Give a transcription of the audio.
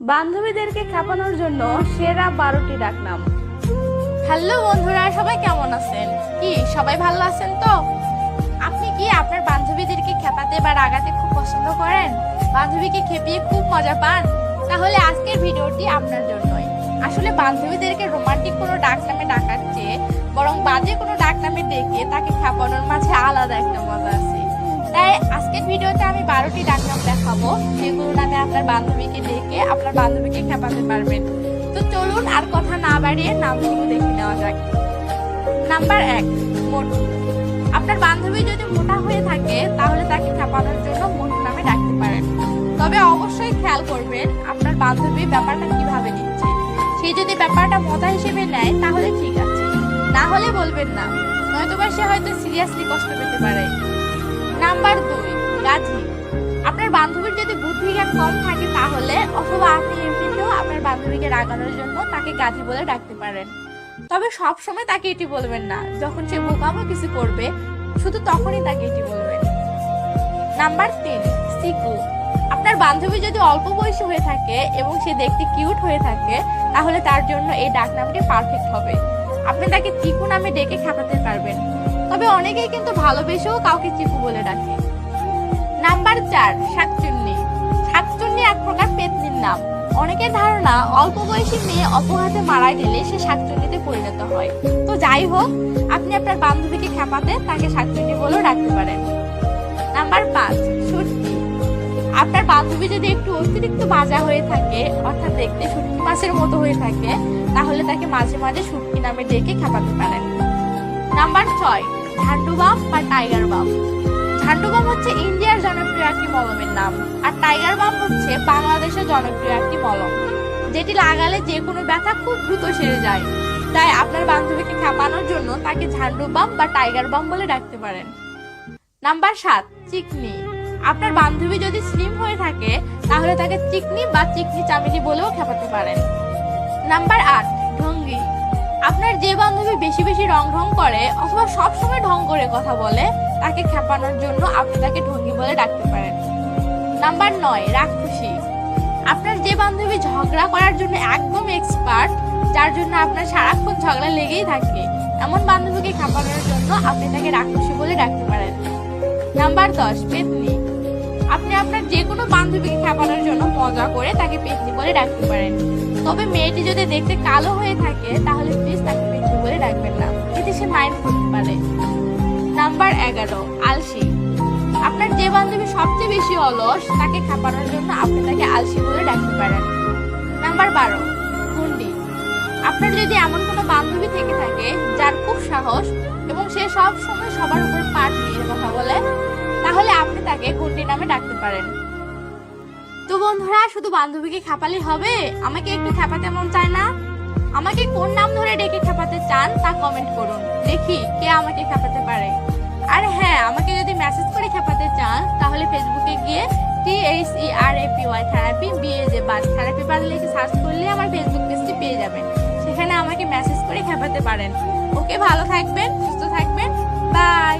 বান্ধবীদেরকে খেপানোর জন্য সেরা 12টি ডাকনাম। হ্যালো বন্ধুরা, সবাই কেমন আছেন? কি সবাই ভালো আছেন তো? আপনি কি আপনার বান্ধবীদেরকে খেপাতে বা রাগাতে খুব পছন্দ করেন? বান্ধবীকে খেপিয়ে খুব মজা পান? তাহলে আজকের ভিডিওটি আপনার জন্যই। আসলে বান্ধবীদেরকে রোমান্টিক কোনো ডাকনামে ডাকার চেয়ে বরং বাজে কোনো ডাকনামে ডেকে তাকে খেপানোর মাঝে আলাদা একটা মজা আছে। তাই আজকের ভিডিওতে আমি 12টি ডাকনাম দেখাবো, যেগুলো নামে আপনার বান্ধবীকে ডেকে আপনার বান্ধবীকে খেপাতে পারবেন। তো চলুন আর কথা না বাড়িয়ে নামগুলো দেখে নেওয়া যাক। নাম্বার 1, মোটু। আপনার বান্ধবী যদি মোটা হয়ে থাকে তাহলে তাকে খেপানোর জন্য মোটু নামে ডাকতে পারেন। তবে অবশ্যই খেয়াল করবেন আপনার বান্ধবী ব্যাপারটা কিভাবে নিচ্ছে। সে যদি ব্যাপারটা মজা হিসেবে নেয় তাহলে ঠিক আছে, না হলে বলবেন না, নয়তোবা সে হয়তো সিরিয়াসলি কষ্ট পেতে পারে। নাম্বার 2, গাধি। আপনার বান্ধবীর যদি বুদ্ধি জ্ঞান কম থাকে তাহলে অথবা আপনি এমনিতেও আপনার বান্ধবীকে রাগানোর জন্য তাকে গাধি বলে ডাকতে পারেন। তবে সব সময় তাকে এটি বলবেন না, যখন সে বোকামো কিছু করবে শুধু তখনই তাকে এটি বলবেন। নাম্বার 3, সিকু। আপনার বান্ধবী যদি অল্প বয়সী হয়ে থাকে এবং সে দেখতে কিউট হয়ে থাকে তাহলে তার জন্য এই ডাকনামটি পারফেক্ট হবে। আপনি তাকে চিকু নামে ডেকে খেপাতে পারবেন। তবে অনেকেই কিন্তু ভালোবেসেও কাউকে চিকু বলে ডাকে। নাম্বার 4, শাকচুন্নি। শাকচুন্নি এক প্রকার পেতনির নাম। অনেকের ধারণা অল্প বয়সী মেয়ে অপঘাতে মারা গেলে সে শাকচুন্নিতে পরিণত হয়। তো যাই হোক, আপনি আপনার বান্ধবীকে খেপাতে তাকে শাকচুন্নি বলেও ডাকতে পারেন। নাম্বার 5, শুটকি। আপনার বান্ধবী যদি একটু অতিরিক্ত বাজা হয়ে থাকে, অর্থাৎ দেখতে শুটকি মাছের মতো হয়ে থাকে, তাহলে তাকে মাঝে মাঝে শুটকি নামে ডেকে খেপাতে পারেন। নাম্বার 6, ঝান্ডু বাম বা টাইগার বাম। ঝান্ডু বাম হচ্ছে ইন্ডিয়ার জনপ্রিয় একটি মলমের নাম, আর টাইগার বাম হচ্ছে বাংলাদেশের জনপ্রিয় একটি মলম, যেটি লাগালে যে কোনো ব্যথা খুব দ্রুত সেরে যায়। তাই আপনার বান্ধবীকে খেপানোর জন্য তাকে ঝান্ডু বাম বা টাইগার বাম বলে ডাকতে পারেন। নাম্বার 7, চিকনি। আপনার বান্ধবী যদি স্লিম হয়ে থাকে তাহলে তাকে চিকনি বা চিকনি চামেলি বলেও খেপাতে পারেন। নাম্বার 8, ঢঙ্গি। আপনার যে বান্ধবী বেশি বেশি রং ঢং করে অথবা সব সময় ঢং করে কথা বলে তাকে খেপানোর জন্য আপনি তাকে ঢঙ্গি বলে ডাকতে পারেন। নাম্বার 9, রাক্ষসী। আপনার যে বান্ধবী ঝগড়া করার জন্য একদম এক্সপার্ট, যার জন্য আপনার সারাক্ষণ ঝগড়া লেগেই থাকে, এমন বান্ধবীকে খেপানোর জন্য আপনি তাকে রাক্ষসী বলে ডাকতে পারেন। নাম্বার 10, পেতনি। আপনি আপনার যে কোনো বান্ধবীকে খেপানোর জন্য মজা করে তাকে পেতনি বলে ডাকতে পারেন। তবে মেয়েটি যদি দেখতে কালো হয়ে থাকে তাহলে প্লিজ তাকে পেতনি বলে ডাকবেন না, এতে সে মাইন্ড করতে পারে। নাম্বার 11, আলসি। আপনার যে বান্ধবী সবচেয়ে বেশি অলস তাকে খেপানোর জন্য আপনি তাকে আলসি বলে ডাকতে পারেন। নাম্বার 12, গুন্ডি। আপনার যদি এমন কোনো বান্ধবী থেকে থাকে যার খুব সাহস এবং সে সব সময় সবার উপর পাট দিয়ে কথা বলে, তাহলে আপনি তাকে গুন্ডি নামে ডাকতে পারেন। তো বন্ধুরা, শুধু বান্ধবীকে খেপালে হবে? আমাকে একটু খেপাতে মন চায় না? আমাকে কোন নাম ধরে ডেকে খেপাতে চান তা কমেন্ট করুন, দেখি কে আমাকে খেপাতে পারে। আর হ্যাঁ, আমাকে যদি মেসেজ করে খেপাতে চান তাহলে ফেসবুকে গিয়ে THERAPY থেরাপি থেরাপি বার লিখে সার্চ করলে আমার ফেসবুক পেজটি পেয়ে যাবেন। সেখানে আমাকে মেসেজ করে খেপাতে পারেন। ওকে, ভালো থাকবেন, সুস্থ থাকবেন, বাই।